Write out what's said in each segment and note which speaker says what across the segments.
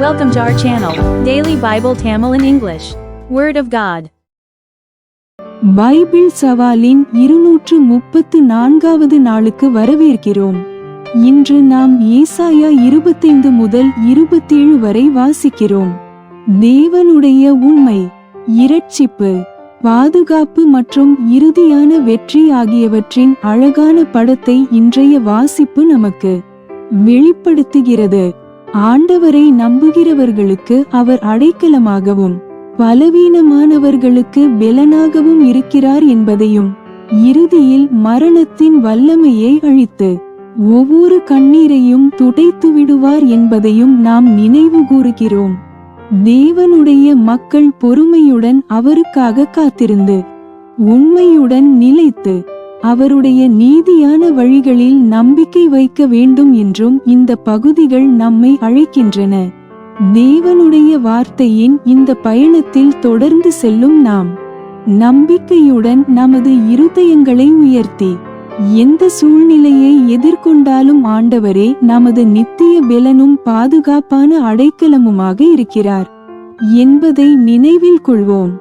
Speaker 1: Welcome to our channel, Daily Bible Tamil in English. Word of God.
Speaker 2: Bible சவாலின் 234வது நாளுக்கு வரவேற்கிறோம். இன்று நாம் ஏசாயா 25 முதல் 27 வரை வாசிக்கிறோம். தேவனுடைய உண்மை, இரட்சிப்பு, பாதுகாப்பு மற்றும் இறுதியான வெற்றி ஆகியவற்றின் அழகான படத்தை இன்றைய வாசிப்பு நமக்கு வெளிப்படுத்துகிறது. ஆண்டவரை நம்புகிறவர்களுக்கு அவர் அடைக்கலமாகவும் பலவீனமானவர்களுக்கு பெலனாகவும் இருக்கிறார் என்பதையும், இறுதியில் மரணத்தின் வல்லமையை அழித்து ஒவ்வொரு கண்ணீரையும் துடைத்து விடுவார் என்பதையும் நாம் நினைவு கூறுகிறோம். தேவனுடைய மக்கள் பொறுமையுடன் அவருக்காக காத்திருந்து உண்மையுடன் நிலைத்து அவருடைய நீதியான வழிகளில் நம்பிக்கை வைக்க வேண்டும் என்றும் இந்த பகுதிகள் நம்மை அழைக்கின்றன. தேவனுடைய வார்த்தையின் இந்த பயணத்தில் தொடர்ந்து செல்லும் நாம் நம்பிக்கையுடன் நமது இருதயங்களை உயர்த்தி எந்த சூழ்நிலையை எதிர்கொண்டாலும் ஆண்டவரே நமது நித்திய பெலனும் பாதுகாப்பான அடைக்கலமுமாக இருக்கிறார் என்பதை நினைவில் கொள்வோம்.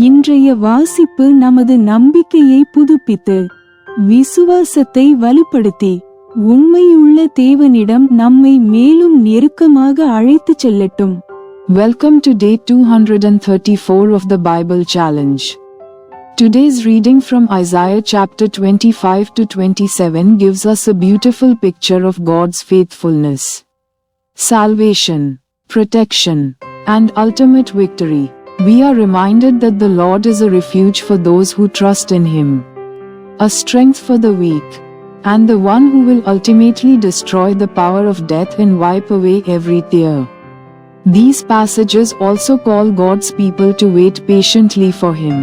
Speaker 2: இன்றைய வாசிப்பு நமது நம்பிக்கையை புதுப்பித்து விசுவாசத்தை வலுப்படுத்தி உண்மையுள்ள தேவனிடம் நம்மை மேலும் நெருக்கமாக அழைத்துச் செல்லட்டும்.
Speaker 3: Welcome to day 234 of the Bible Challenge. Today's reading from Isaiah chapter 25 to 27 gives us a beautiful picture of God's faithfulness, salvation, protection, and ultimate victory. We are reminded that the Lord is a refuge for those who trust in Him, a strength for the weak, and the one who will ultimately destroy the power of death and wipe away every tear. These passages also call God's people to wait patiently for Him,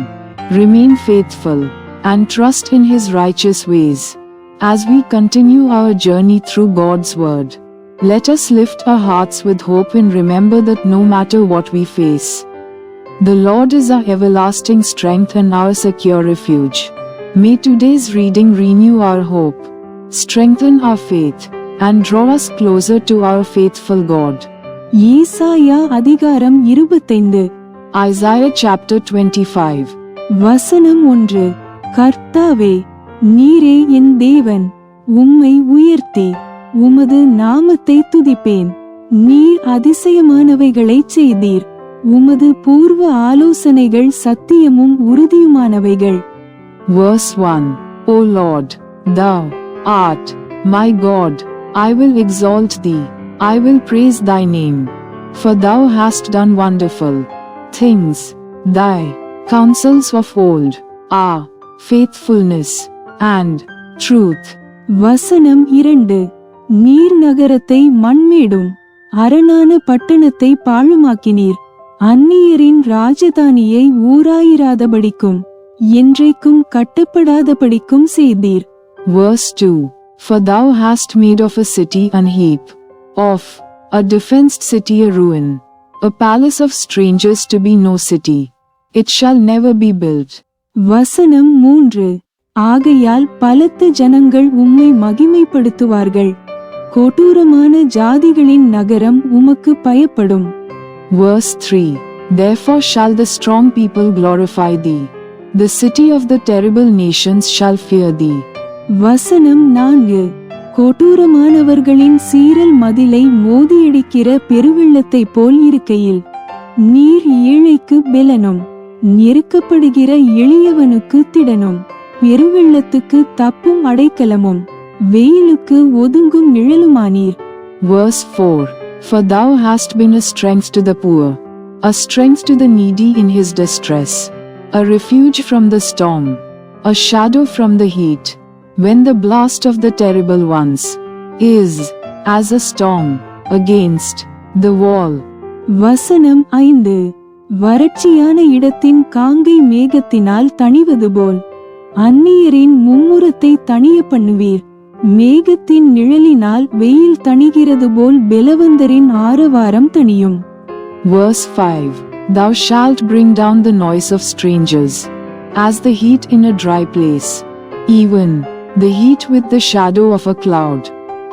Speaker 3: remain faithful, and trust in His righteous ways. As we continue our journey through God's Word, let us lift our hearts with hope and remember that no matter what we face, the Lord is our everlasting strength and our secure refuge. May today's reading renew our hope, strengthen our faith, and draw us closer to our faithful God.
Speaker 2: ஏசாயா அதிகாரம் 25.
Speaker 3: Isaiah chapter 25.
Speaker 2: வசனம் 1. கர்த்தாவே, நீரே என் தேவன், உம்மை உயர்த்தி உமது நாமத்தை துதிப்பேன். நீர் அதிசயமானவைகளைச் செய்தீர். உமது பூர்வ ஆலோசனைகள் சத்தியமும் உறுதியுமானவைகள்.
Speaker 3: Verse 1. O Lord, Thou art my God, I will exalt Thee, I will praise Thy name. For Thou hast done wonderful things. Thy counsels of old are faithfulness and truth.
Speaker 2: வசனம் 2. நீர் நகரத்தை மண்மேடும் அரணான பட்டணத்தை பாழுமாக்கினீர். அந்நியரின் ராஜதானியை ஊராயிராதபடிக்கும் என்றைக்கும் கட்டப்படாதபடிக்கும் செய்தீர்.
Speaker 3: Verse 2. For Thou hast made of a city an heap, of a defenced city a ruin, a palace of strangers to be no city. It shall never be built.
Speaker 2: வசனம் 3. ஆகையால் பலத்த ஜனங்கள் உம்மை மகிமைப்படுத்துவார்கள். கொடூரமான ஜாதிகளின் நகரம் உமக்கு பயப்படும்.
Speaker 3: Verse 3. Therefore shall the strong people glorify Thee, the city of the terrible nations shall fear Thee.
Speaker 2: வசனம் 4. கொடூரமானவர்களின் சீரல் மதிலை மோதியடிக்கிற பெருவெள்ளத்தை போல் இருக்கையில், நீர் ஏழைக்கு பெலனும் நெருக்கப்படுகிற எளியவனுக்கு திடனும் பெருவெள்ளத்துக்கு தப்பும் அடைக்கலமும் வெயிலுக்கு ஒதுங்கும் நிழலுமானீர்.
Speaker 3: Verse 4. For Thou hast been a strength to the poor, a strength to the needy in his distress, a refuge from the storm, a shadow from the heat, when the blast of the terrible ones is as a storm against the wall.
Speaker 2: வசனம் 5. வறட்சியான இடத்தின் காங்கை மேகத்தினால் தணிவது போல் அந்நியரின் மும்முரத்தை தணிய பண்ணுவீர். மேகத்தின் நிழலினால் வெயில் தணிகிறது போல் பெலவந்தரின் ஆரவாரம் தணியும்.
Speaker 3: Verse 5. Thou shalt bring down the noise of strangers, as the heat in a dry place, even the heat with the shadow of a cloud.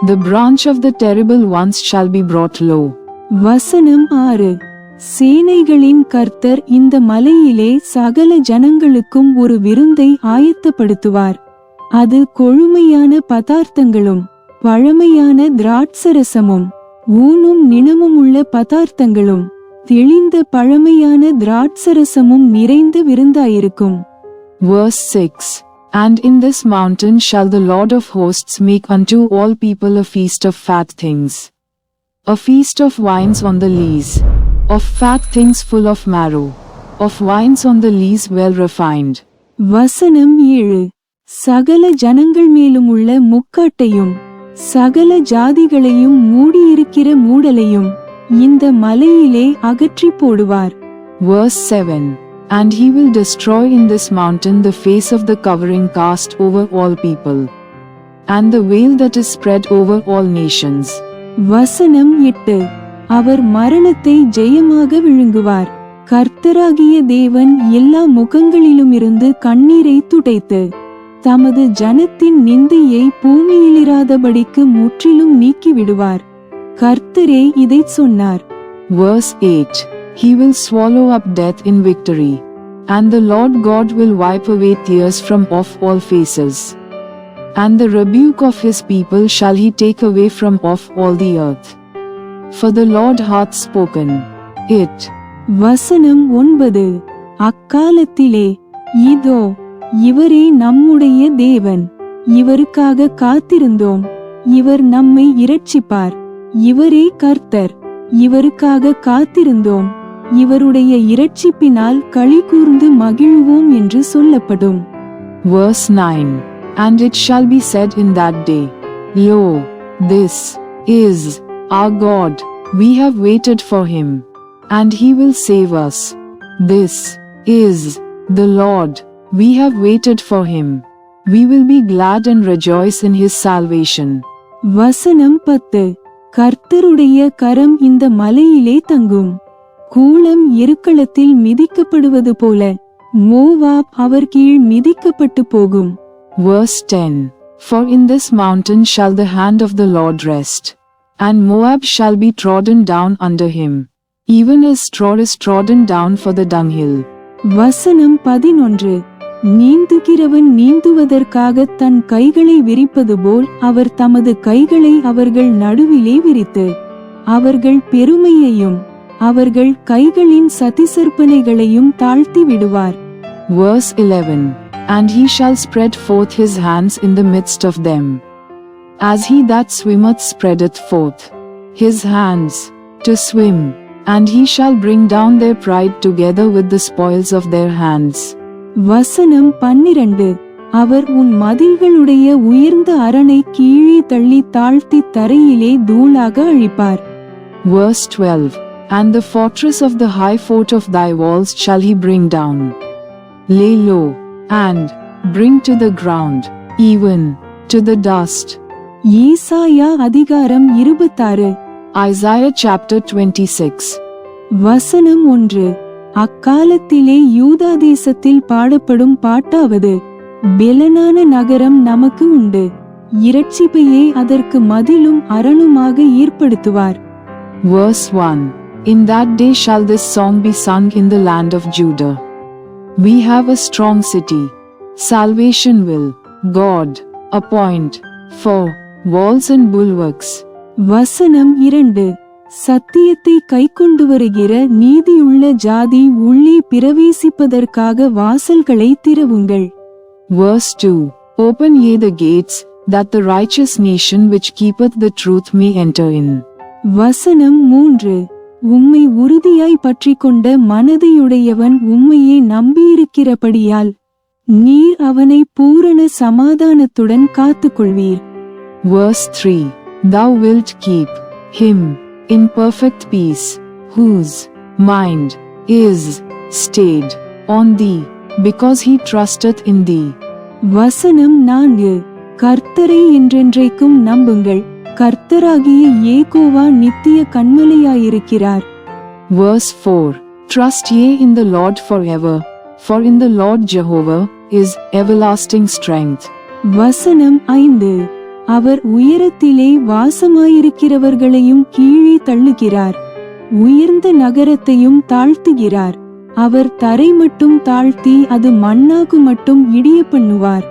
Speaker 3: The branch of the terrible ones shall be brought low,
Speaker 2: வசனம் 6. சேனைகளின் கர்த்தர் இந்த மலையிலே சகல ஜனங்களுக்கும் ஒரு விருந்தை ஆயத்தப்படுத்துவார். அது கொழுமையான பதார்த்தங்களும் பழமையான திராட்சரசமும் ஊனும் நிணமும் உள்ள பதார்த்தங்களும் தெளிந்த பழமையான திராட்சரசமும் நிறைந்த விருந்தாயிருக்கும்.
Speaker 3: Verse 6. And in this mountain shall the Lord of hosts make unto all people a feast of fat things, a feast of wines on the lees, of fat things full of marrow, of wines on the lees well refined.
Speaker 2: வசனம் 7. சகல ஜனங்கள் மேலும் உள்ள முக்காட்டையும் சகல ஜாதிகளையும் மூடியிருக்கிற மூடலையும் இந்த மலையிலே அகற்றி போடுவார்.
Speaker 3: Verse 7. And he will destroy in this mountain the face of the covering cast over all people, and the veil that is spread over all nations.
Speaker 2: வசனம் 8. அவர் மரணத்தை ஜெயமாக விழுங்குவார். கர்த்தராகிய தேவன் எல்லா முகங்களிலுமிருந்து கண்ணீரை துடைத்து தமது ஜனத்தின் நிந்தையை பூமியிலிராதபடிக்கு முற்றிலும் நீக்கிவிடுவார். கர்த்தரே இதைச் சொன்னார்.
Speaker 3: Verse 8. He will swallow up death in victory, and the Lord God will wipe away tears from off all faces, and the rebuke of his people shall he take away from off all the earth. For the Lord hath spoken it.
Speaker 2: வசனம் 9. அக்காலத்திலே இதோ இவரே நம்முடைய தேவன், இவருக்காக காத்திருந்தோம், இவர் நம்மை இரட்சிப்பார், இவரே கர்த்தர், இவருக்காக காத்திருந்தோம், இவருடைய இரட்சிப்பினால் களி கூர்ந்து மகிழ்வோம் என்று சொல்லப்படும்.
Speaker 3: Verse 9. And it shall be said in that day, Lo, this is our God, we have waited for him, and he will save us. This is the Lord, we have waited for him, we will be glad and rejoice in his salvation.
Speaker 2: வசனம் 10. கர்த்தருடைய கரம் இந்த மலையிலே தங்கும். கூளம் எருக்களத்தில் மிதிக்கப்படுவது போல Moab அவர் கீழ் மிதிக்கப்பட்டு போகும்.
Speaker 3: Verse 10. For in this mountain shall the hand of the Lord rest, and Moab shall be trodden down under him, even as straw is trodden down for the dunghill.
Speaker 2: வசனம் 11. நீந்துகிறவன் நீந்துவதற்காக தன் கைகளை விரிப்பது போல் அவர் தமது கைகளை அவர்கள் நடுவிலே விரித்து அவர்கள் பெருமையையும் அவர்கள் கைகளின் சதிசற்பனைகளையும் தாழ்த்தி விடுவார்.
Speaker 3: Verse 11. And he shall spread forth his hands in the midst of them, as he that swimmeth spreadeth forth his hands to swim, and he shall bring down their pride together with the spoils of their hands.
Speaker 2: வசனம் 12. அவர் உன் மதில்களுடைய உயர்ந்த அரணை கீழே தள்ளி தாழ்த்தி தரையிலே தூளாக அழிப்பார்.
Speaker 3: Verse 12. And the fortress of the high fort of thy walls shall he bring down, lay low, and bring to the ground, even to the dust.
Speaker 2: ஏசாயா அதிகாரம் 26.
Speaker 3: Isaiah chapter 26.
Speaker 2: வசனம் 1. அக்காலத்திலே யூதா தேசத்தில் பாடப்படும் பாட்டாவது, பெலனான நகரம் நமக்கு உண்டு, இரட்சிப்பையே அதற்கு மதிலும் அரணுமாக ஏற்படுத்துவார்.
Speaker 3: Verse 1. In that day shall this song be sung in the land of Judah. We have a strong city, salvation will God appoint for walls and bulwarks.
Speaker 2: வசனம் 2. சத்தியத்தை கைக்கொண்டு வருகிற நீதியுள்ள ஜாதி உள்ளே பிரவேசிப்பதற்காக வாசல்களை திறவுங்கள்.
Speaker 3: Verse 2. Open ye the gates, that the righteous nation which keepeth the truth may enter in.
Speaker 2: வசனம் 3. உம்மை உறுதியாய் பற்றிக்கொண்ட மனதையுடையவன் உம்மையே நம்பியிருக்கிறபடியால் நீர் அவனை பூரண சமாதானத்துடன் காத்துக்கொள்வீர்.
Speaker 3: Verse 3. Thou wilt keep him in perfect peace, whose mind is stayed on thee, because he trusteth in thee.
Speaker 2: வசனம் 4. கர்த்தரை என்றென்றைக்கும் நம்புங்கள், கர்த்தராகிய யேகோவா நித்திய கன்மலையாயிருக்கிறார்.
Speaker 3: Verse 4. Trust ye in the Lord forever, for in the Lord Jehovah is everlasting strength.
Speaker 2: வசனம் 5. அவர் உயரத்திலே வாசமாயிருக்கிறவர்களையும் கீழே தள்ளுகிறார், உயர்ந்த நகரத்தையும் தாழ்த்துகிறார். அவர் தரை மட்டும் தாழ்த்தி அது மண்ணாகு மட்டும் இடிய பண்ணுவார்.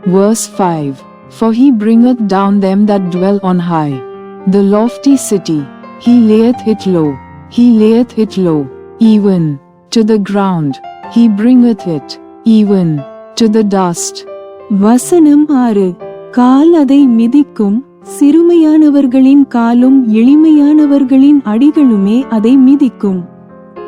Speaker 3: Verse 5. For he bringeth down them that dwell on high. The lofty city, he layeth it low. He layeth it low, even to the ground. He bringeth it, even to the dust.
Speaker 2: வசனம் 6. கால் அதை மிதிக்கும், சிறுமையானவர்களின் காலும் எளிமையானவர்களின் அடிகளுமே அதை மிதிக்கும்.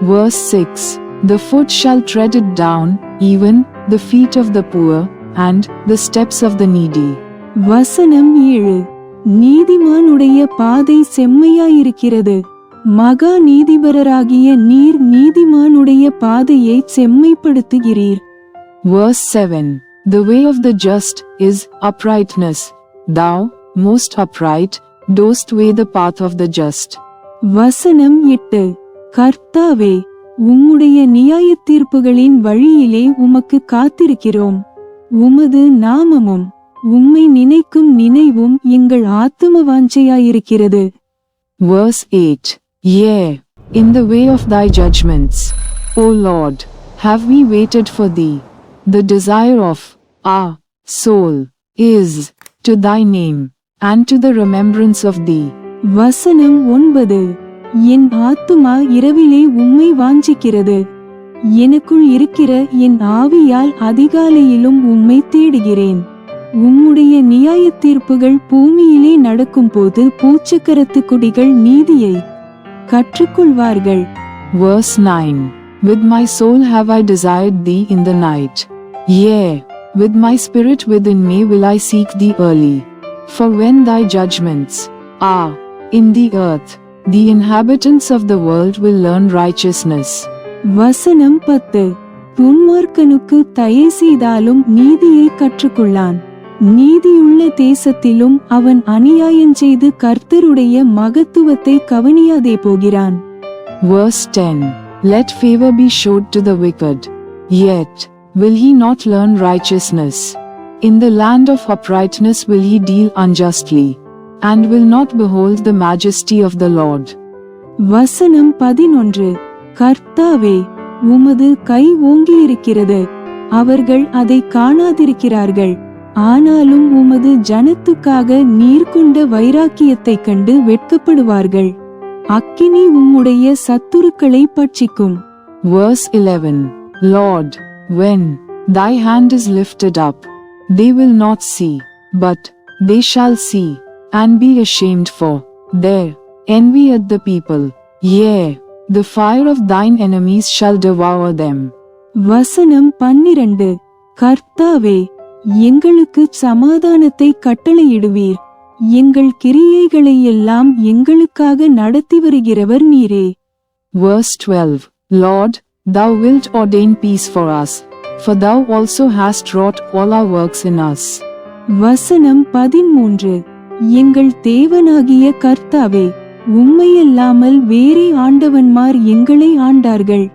Speaker 3: Verse 6. The foot shall tread it down, even the feet of the poor, and the steps of the needy.
Speaker 2: வசனம் 7. நீதிமானுடைய பாதை செம்மையாயிருக்கிறது. மகா நீதிபரராகிய நீர் நீதிமானுடைய பாதையை செம்மைப்படுத்துகிறீர்.
Speaker 3: Verse 7. The way of the just is uprightness. Thou, most upright, dost weigh the path of the just.
Speaker 2: வசனம் 8. கர்த்தாவே, உம்முடைய நியாயத் தீர்ப்புகளின் வழியிலே உமக்கு காத்திருக்கிறோம். உமது நாமமும் உம்மை நினைக்கும் நினைவும் எங்கள் ஆத்தும வாஞ்சையாயிருக்கிறது.
Speaker 3: Verse 8. Yea, in the way of thy judgments, O Lord, have we waited for thee. The desire of our soul is to thy name, and to the remembrance of thee.
Speaker 2: வசனம் 9. என் ஆத்துமா இரவிலே உம்மை வாஞ்சிக்கிறது. எனக்குள் இருக்கிற என் ஆவியால் அதிகாலையிலும் உம்மை தேடுகிறேன். உம்முடைய நியாயத் தீர்ப்புகள் பூமியிலே நடக்கும்போது பூச்சக்கரத்து குடிகள் நீதியை கற்றுக்கொள்வார்கள்.
Speaker 3: Verse 9. With my soul have I desired thee in the night. Yea, with my spirit within me will I seek thee early. For when thy judgments are in the earth, the inhabitants of the world will learn righteousness.
Speaker 2: வசனம் 10. துன்மார்க்கனுக்கு தயை செய்தாலும் நீதியை கற்றுக்கொள்ளான். நீதியுள்ள தேசத்திலும் அவன் அநியாயம் செய்து கர்த்தருடைய மகத்துவத்தை கவனியாதே போகிறான்.
Speaker 3: Verse 10. Let favor be showed to the wicked, yet will he not learn righteousness. In the land of uprightness will he deal unjustly, and will not behold the majesty of the Lord.
Speaker 2: வசனம் 11. கர்த்தாவே, உமது கை ஓங்கியிருக்கிறது. அவர்கள் அதை காணாதிருக்கிறார்கள். ஆனாலும் உமது ஜனத்துக்காக நீர் கொண்ட வைராக்கியத்தைக் கண்டு வெட்கப்படுவார்கள். அக்கினி உம்முடைய சத்துருக்களை பட்சிக்கும்.
Speaker 3: Verse 11. Lord, when thy hand is lifted up, they will not see, but they shall see, and be ashamed for their envy at the people. Yea, the fire of thine enemies shall devour them.
Speaker 2: வசனம் 12. கர்த்தாவே, எங்களுக்கு சமாதானத்தை கட்டளையிடுவீர். எங்கள் கிரியைகளை எல்லாம் எங்களுக்காக நடத்தி வருகிறவர் நீரே.
Speaker 3: Verse 12. Lord, thou wilt ordain peace for us, for thou also hast wrought all our works in us.
Speaker 2: வசனம் 13. எங்கள் தேவனாகிய கர்த்தாவே, உம்மையல்லாமல் வேறே ஆண்டவன்மார் எங்களை ஆண்டார்கள்.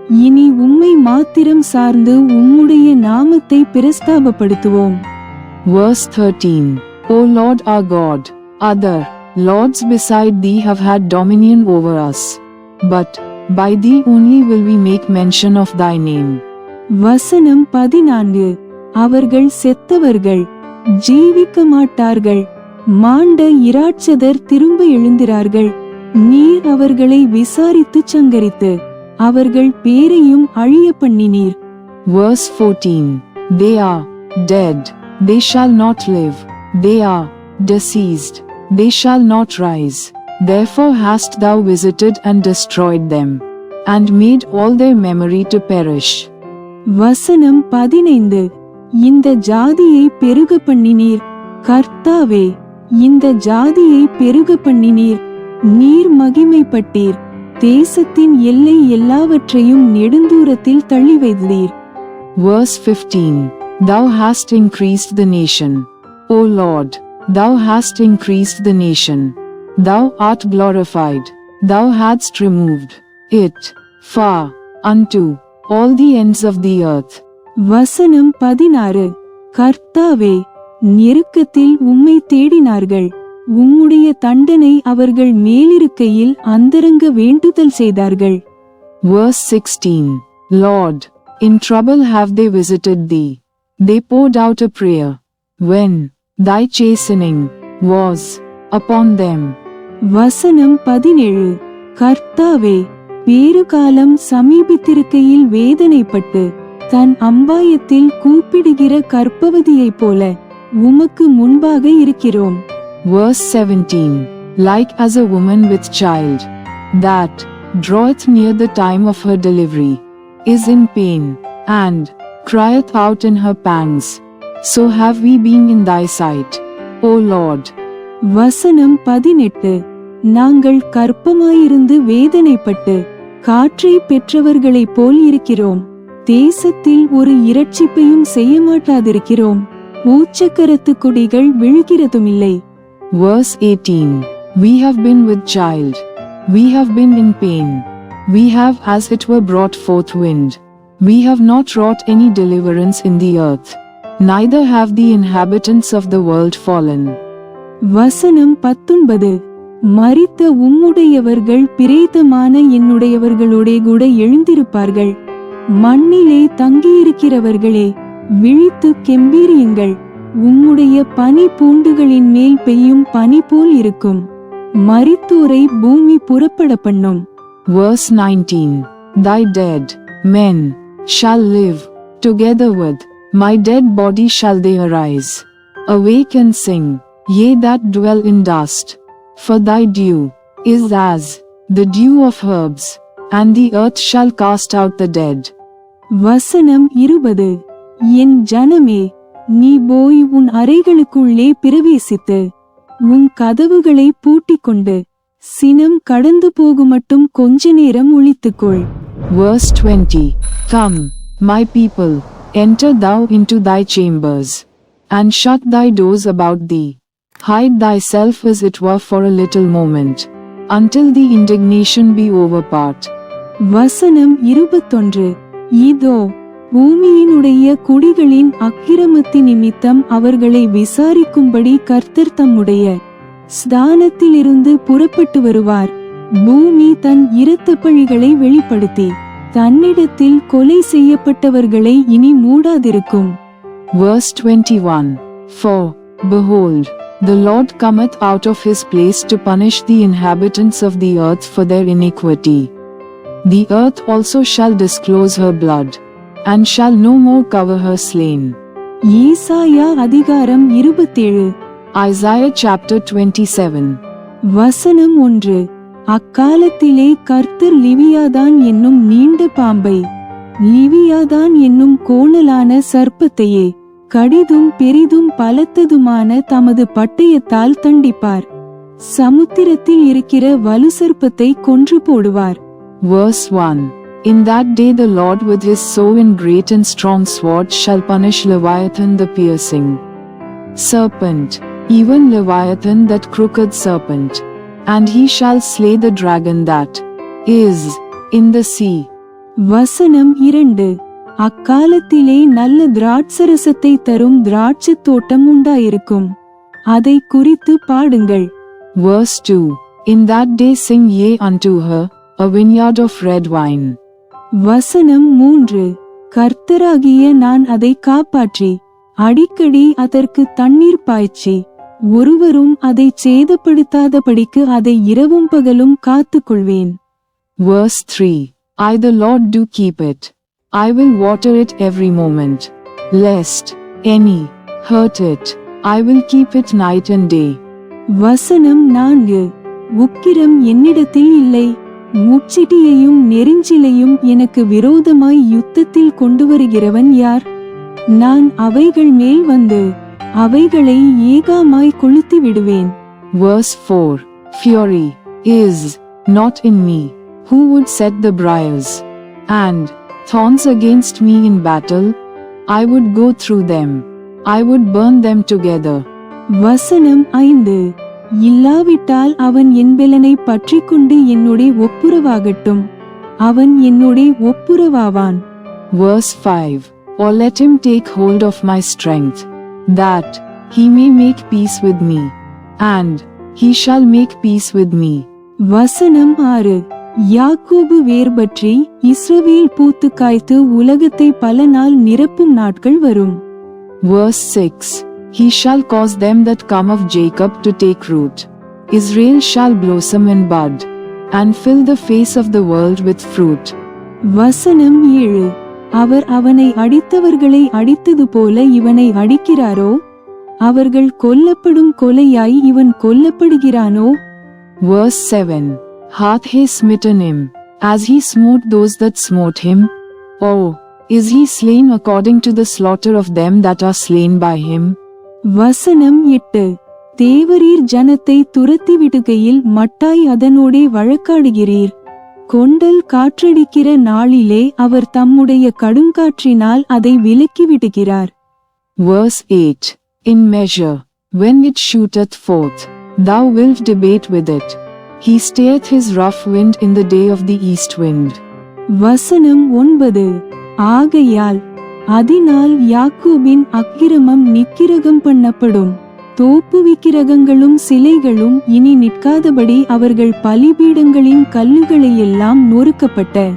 Speaker 2: இனி உம்மை மாத்திரம் சார்ந்து உம்முடைய நாமத்தை பிரஸ்தாபப்படுத்துவோம்.
Speaker 3: Verse 13. O Lord our God, other lords beside thee have had dominion over us, but by thee only will we make mention of thy name.
Speaker 2: வசனம் 14. அவர்கள் செத்தவர்கள், ஜீவிக்க மாட்டார்கள். மாண்ட இராட்சதர் திரும்ப எழுந்திரார்கள். நீர் அவர்களை விசாரித்து சங்கரித்து அவர்கள் பேரையும் அழிய பண்ணினீர்.
Speaker 3: Verse 14. They are dead, they shall not live. They are deceased, they shall not rise. Therefore hast thou visited and destroyed them, and made all their memory to perish.
Speaker 2: வசனம் 15. இந்த ஜாதியை பெருக பண்ணினீர். கர்த்தாவே, இந்த ஜாதியை பெருக பண்ணினீர். நீர் மகிமைப்பட்டீர். தேசத்தின் எல்லை எல்லாவற்றையும் நெடுந்தூரத்தில் தள்ளி வைத்தீர்.
Speaker 3: Verse 15. Thou hast increased the nation. O Lord, thou hast increased the nation. Thou art glorified. Thou hadst removed it far unto all the ends of the earth.
Speaker 2: வசனம் 16. கர்த்தாவே, நெருக்கத்தில் உம்மை தேடினார்கள். உம்முடைய தண்டனை அவர்கள் மேலிருக்கையில் அந்தரங்க வேண்டுதல் செய்தார்கள்.
Speaker 3: Verse 16. Lord, in trouble have they visited thee. They poured out a prayer. When thy chastening was upon them.
Speaker 2: வசனம் 17. கர்த்தாவே, பேறுகாலம் சமீபித்திருக்கையில் வேதனைப்பட்டு தன் அம்பாயத்தில் கூப்பிடுகிற கர்ப்பவதியைப் போல உமக்கு முன்பாக இருக்கிறோம்.
Speaker 3: Verse 17. Like as a woman with child, that draweth near the time of her delivery, is in pain, and crieth out in her pangs, so have we been in thy sight, O Lord.
Speaker 2: வசனம் 18. நாங்கள் கர்ப்பமாயிருந்து வேதனைப்பட்டு காற்றை பெற்றவர்களைப் போல் இருக்கிறோம். தேசத்தில் ஒரு இரட்சிப்பையும் செய்ய மாட்டாதிருக்கிறோம். ஊச்சக்கரத்து கொடிகள் விழுகிறதுமில்லை.
Speaker 3: Verse 18. We have been with child, we have been in pain, we have as it were brought forth wind, we have not wrought any deliverance in the earth, neither have the inhabitants of the world fallen.
Speaker 2: வசனம் 19. மரித்த உம்முடையவர்கள் பிரேதமான என்னுடையவர்களோடே கூட எழுந்திருப்பார்கள். மண்ணிலே தங்கியிருக்கிறவர்களே, விழித்து கெம்பீரியுங்கள். உம்முடைய பனி பூண்டுகளின் மேல் பெய்யும் பனி போல் இருக்கும். மரித்தோரை பூமி புறப்பட பண்ணும்.
Speaker 3: Verse 19. Thy dead men shall live together with my dead body shall they arise. Awake and sing, ye that dwell in dust. For thy dew is as the dew of herbs, and the earth shall cast out the dead.
Speaker 2: வசனம் 20. என் ஜனமே, நீ போய் உன் அறைகளுக்குள்ளே பிரவேசித்து உன் கதவுகளை பூட்டிக்கொண்டு சினம் கடந்து போகுமட்டும் கொஞ்ச நேரம் ஒளித்துக்கொள்.
Speaker 3: Verse 20. Come, my people, enter thou into thy chambers, and shut thy doors about thee. Hide thyself as it were for a little moment, until the indignation be overpart.
Speaker 2: வசனம் 21. இதோ, பூமியினுடைய குடிகளின் அக்கிரமத்தி நிமித்தம் அவர்களை விசாரிக்கும்படி கர்த்தர் தம்முடைய ஸ்தானத்திலிருந்து புறப்பட்டு வருவார். பூமி தன் இரத்த பழிகளை வெளிப்படுத்தி தன்னிடத்தில் கொலை செய்யப்பட்டவர்களை இனி மூடாதிருக்கும்.
Speaker 3: Verse 21. For, behold, the Lord cometh out of his place to punish the inhabitants of the earth for their iniquity. The earth also shall disclose her blood, and shall no more cover her slain.
Speaker 2: ஏசாயா அதிகாரம் 27.
Speaker 3: Isaiah chapter 27.
Speaker 2: வசனம் 1. அக்காலத்திலே கர்த்தர் Leviathan என்னும் நீண்ட பாம்பை, Leviathan என்னும் கோணலான சர்ப்பத்தையே, கடிதும் பெரிதும் பலத்ததுமான தமது பட்டயத்தால் தண்டிப்பார். சமுத்திரத்தில் இருக்கிற வலு சர்ப்பத்தை கொன்று போடுவார்.
Speaker 3: Verse 1. In that day the Lord with his sovereign great and strong sword shall punish Leviathan the piercing serpent, even Leviathan that crooked serpent, and he shall slay the dragon that is in the sea.
Speaker 2: வசனம் 2. அக்காலத்திலே நல்ல திராட்சரசத்தை தரும் திராட்சத் தோட்டம் உண்டாயிருக்கும். அதை குறித்து பாடுங்கள்.
Speaker 3: Verse 2. In that day sing ye unto her, a vineyard of red wine.
Speaker 2: வசனம் 3. கர்த்தராகிய நான் அதை காப்பாற்றி அடிக்கடி அதற்கு தண்ணீர் பாய்ச்சி ஒருவரும் அதை சேதப்படுத்தாதபடிக்கு அதை இரவும் பகலும் காத்துக்கொள்வேன்.
Speaker 3: Verse 3. I the Lord do keep it. I will water it every moment, lest any hurt it. I will keep it night and day.
Speaker 2: வசனம் 4. உக்கிரம் என்னிடத்தில் இல்லை, முச்சிட்டியையும் நெருஞ்சிலையும் எனக்கு விரோதமாய் யுத்தத்தில் கொண்டு வருகிறவன் யார்? நான் அவைகள் மேல் வந்து அவைகளை ஏகாமாய் கொளுத்தி விடுவேன்.
Speaker 3: Verse 4. Fury is not in me, who would set the briars and thorns against me in battle? I would go through them, I would burn them together.
Speaker 2: வசனம் 5. இல்லாவிட்டால் அவன் என் பெலனை பற்றிக்கொண்டு என்னுடைய ஒப்புரவாகட்டும், அவன் என்னுடைய ஒப்புரவாவான்.
Speaker 3: Verse 5. Or let him take hold of my strength, that he may make peace with me, and He shall make peace with me.
Speaker 2: வசனம் 6. யாக்கோபு வேர்பற்றி இஸ்ரவேல் பூத்து காய்த்து உலகத்தை பல நாள் நிரப்பும் நாட்கள் வரும்.
Speaker 3: Verse 6. He shall cause them that come of Jacob to take root. Israel shall blossom and bud, and fill the face of the world with fruit.
Speaker 2: வசனம் 7. அவர் அவனை அடித்தவர்களை அடித்தது போல இவனை அடிக்கிறாரோ? அவர்கள் கொல்லப்படும் கொலையாய் இவன் கொல்லப்படுகிறானோ?
Speaker 3: Verse 7. Hath he smitten him, as he smote those that smote him? Oh, is he slain according to the slaughter of them that are slain by him?
Speaker 2: வசனம் 8. தேவரீர் ஜனத்தை துரத்தி விடுகையில் மட்டாய் அதனோடே வழக்காடுகிறீர். கொண்டல் காற்றடிக்கிற நாளிலே அவர் தம்முடைய கடுங்காற்றினால் அதை விலக்கி விடுகிறார்.
Speaker 3: Verse 8. In measure, when it shooteth forth, thou wilt debate with it. He stayeth his rough wind in the day of the east wind.
Speaker 2: வசனம் 9. ஆகையால் அதனால் யாக்கோபின் அக்கிரமம் நிக்கிரகம் பண்ணப்படும். தோப்பு விக்கிரகங்களும் சிலைகளும் இனி நிற்காதபடி அவர்கள் பலிபீடங்களின் கல்லுகளையெல்லாம் நொறுக்கப்பட்ட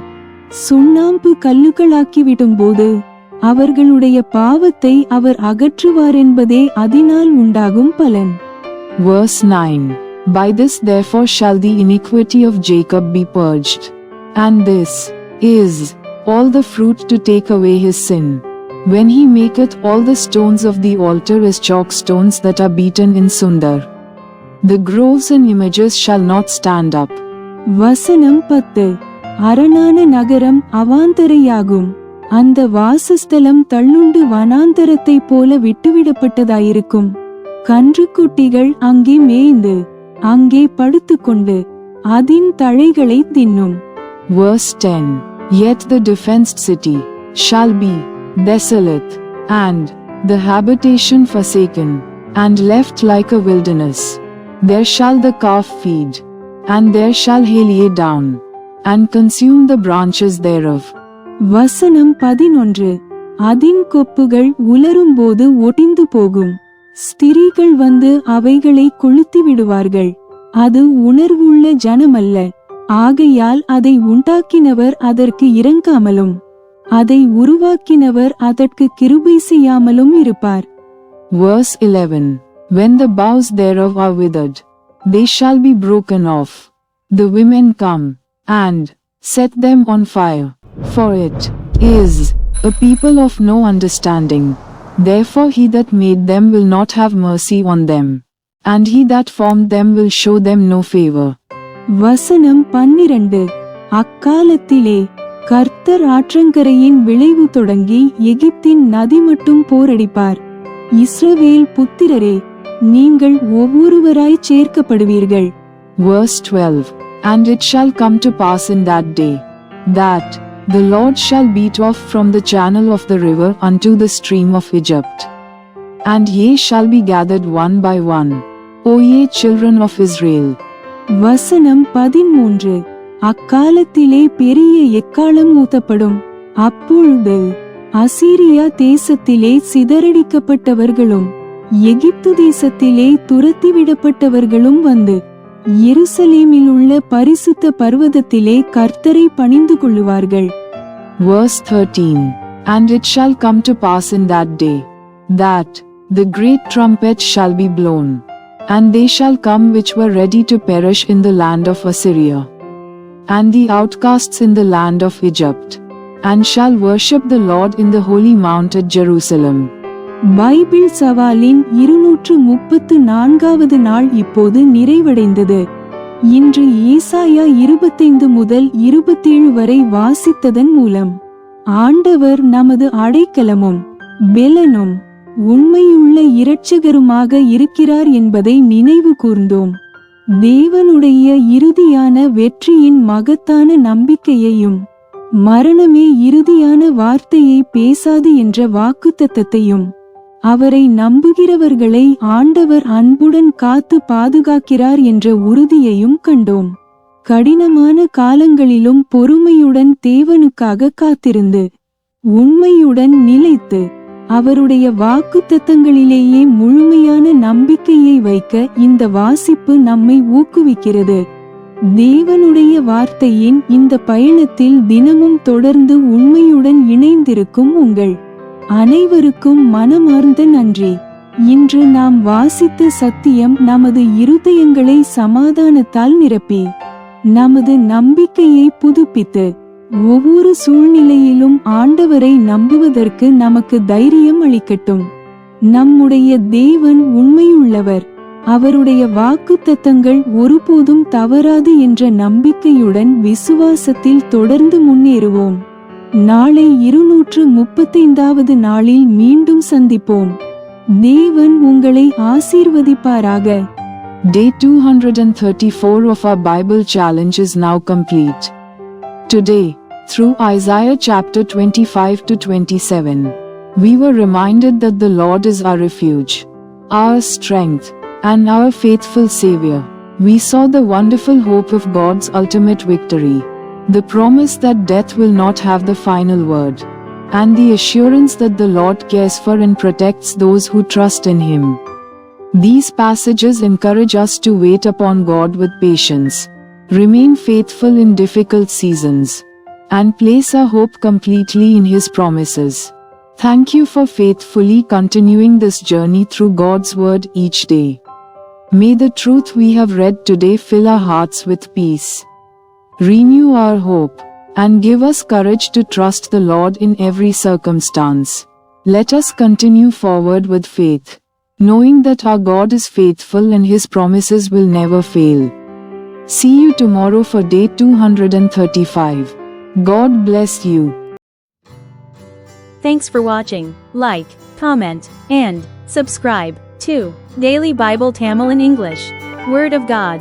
Speaker 2: சுண்ணாம்பு கல்லுகளாக்கிவிடும்போது அவர்களுடைய பாவத்தை அவர் அகற்றுவாரென்பதே அதனால் உண்டாகும் பலன்.
Speaker 3: Verse 9. By this therefore shall the iniquity of Jacob be purged, and this is all the fruit to take away his sin, when he maketh all the stones of the altar as chalk stones that are beaten in sundar. The groves and images shall not stand up.
Speaker 2: வசனம் 10. அரணான நகரம் அவாந்தரையாகும். அந்த வாசஸ்தலம் தள்ளுண்டு வனாந்தரத்தை போல விட்டுவிடப்பட்டதாயிருக்கும். கன்றுக்குட்டிகள் அங்கே மேய்ந்து அங்கே படுத்துக்கொண்டு அதின் தழைகளை தின்னும்.
Speaker 3: Verse 10. Yet the defenced city shall be desolate, and the habitation forsaken, and left like a wilderness. There shall the calf feed, and there shall he lay down, and consume the branches thereof.
Speaker 2: வசனம் 11. அதின் கொப்புகள் உலரும்போது ஒடிந்து போகும். ஸ்திரீகள் வந்து அவைகளை கொளுத்தி விடுவார்கள். அது உணர்வுள்ள ஜனமல்ல, ஆகையால் அதை உண்டாக்கினவர் அதற்கு இரங்காமலும் அதை உருவாக்கினவர் அதற்கு கிருபை செய்யாமலும் இருப்பார்.
Speaker 3: Verse 11. When the boughs thereof are withered, they shall be broken off. The women come, and set them on fire. For it is a people of no understanding. Therefore he that made them will not have mercy on them, and he that formed them will show them no favor.
Speaker 2: வசனம் 12. அக்காலத்திலே கர்த்தர் ஆற்றங்கரையின் விளைவு தொடங்கி எகிப்தின் நதி மட்டும் போரடிப்பார். இஸ்ரவேல் புத்திரரே, நீங்கள் ஒவ்வொருவராய் சேர்க்கப்படுவீர்கள்.
Speaker 3: Verse 12. And it shall come to pass in that day, that the Lord shall beat off from the channel of the river unto the stream of Egypt. And ye shall be gathered one by one, O ye children of Israel.
Speaker 2: வசனம் 13. அக்காலத்திலே பெரிய எக்காளம் ஊதப்படும். அப்பொழுது அசீரியா தேசத்திலே சிதறடிக்கப்பட்டவர்களும் எகிப்து தேசத்திலே துரத்திவிடப்பட்டவர்களும் வந்து எருசலேமில் உள்ள பரிசுத்த பர்வதத்திலே கர்த்தரை பணிந்து கொள்ளுவார்கள்.
Speaker 3: Verse 13. And it shall come to pass in that day, that the great trumpet shall be blown, and they shall come which were ready to perish in the land of Assyria, and the outcasts in the land of Egypt, and shall worship the Lord in the holy mount at Jerusalem.
Speaker 2: Bible சவாலின் 234வது நாள் இப்போது நிறைவடைந்தது. இன்று ஏசாயா 25 முதல் 27 வரை வாசித்ததன் மூலம் ஆண்டவர் நமது அடைக்கலமும் பெலனும் உண்மையுள்ள இரட்சகருமாக இருக்கிறார் என்பதை நினைவு கூர்ந்தோம். தேவனுடைய இறுதியான வெற்றியின் மகத்தான நம்பிக்கையையும் மரணமே இறுதியான வார்த்தையை பேசாது என்ற வாக்குத்தத்தத்தையும் அவரை நம்புகிறவர்களை ஆண்டவர் அன்புடன் காத்து பாதுகாக்கிறார் என்ற உறுதியையும் கண்டோம். கடினமான காலங்களிலும் பொறுமையுடன் தேவனுக்காக காத்திருந்து உண்மையுடன் நிலைத்து அவருடைய வாக்குத்தத்தங்களிலேயே முழுமையான நம்பிக்கையை வைக்க இந்த வாசிப்பு நம்மை ஊக்குவிக்கிறது. தேவனுடைய வார்த்தையின் இந்த பயணத்தில் தினமும் தொடர்ந்து உண்மையுடன் இணைந்திருக்கும் உங்கள் அனைவருக்கும் மனமார்ந்த நன்றி. இன்று நாம் வாசித்த சத்தியம் நமது இருதயங்களை சமாதானத்தால் நிரப்பி நமது நம்பிக்கையை புதுப்பித்து ஒவ்வொரு சூழ்நிலையிலும் ஆண்டவரை நம்புவதற்கு நமக்கு தைரியம் அளிக்கட்டும். நம்முடைய தேவன் உண்மையுள்ளவர், அவருடைய வாக்குத்தத்தங்கள் ஒருபோதும் தவறாது என்ற நம்பிக்கையுடன் விசுவாசத்தில் தொடர்ந்து முன்னேறுவோம். நாளை 235வது நாளில் மீண்டும் சந்திப்போம். தேவன் உங்களை ஆசீர்வதிப்பாராக.
Speaker 3: Day 234 of our Bible challenge is now complete. Today, through Isaiah chapter 25 to 27, we were reminded that the Lord is our refuge, our strength, and our faithful Savior. We saw the wonderful hope of God's ultimate victory, the promise that death will not have the final word, and the assurance that the Lord cares for and protects those who trust in Him. These passages encourage us to wait upon God with patience, remain faithful in difficult seasons, and place our hope completely in His promises. Thank you for faithfully continuing this journey through God's Word each day. May the truth we have read today fill our hearts with peace, renew our hope, and give us courage to trust the Lord in every circumstance. Let us continue forward with faith, knowing that our God is faithful and His promises will never fail. See you tomorrow for day 235. God bless you.
Speaker 1: Thanks for watching. Like, comment, and subscribe to Daily Bible Tamil in English. Word of God.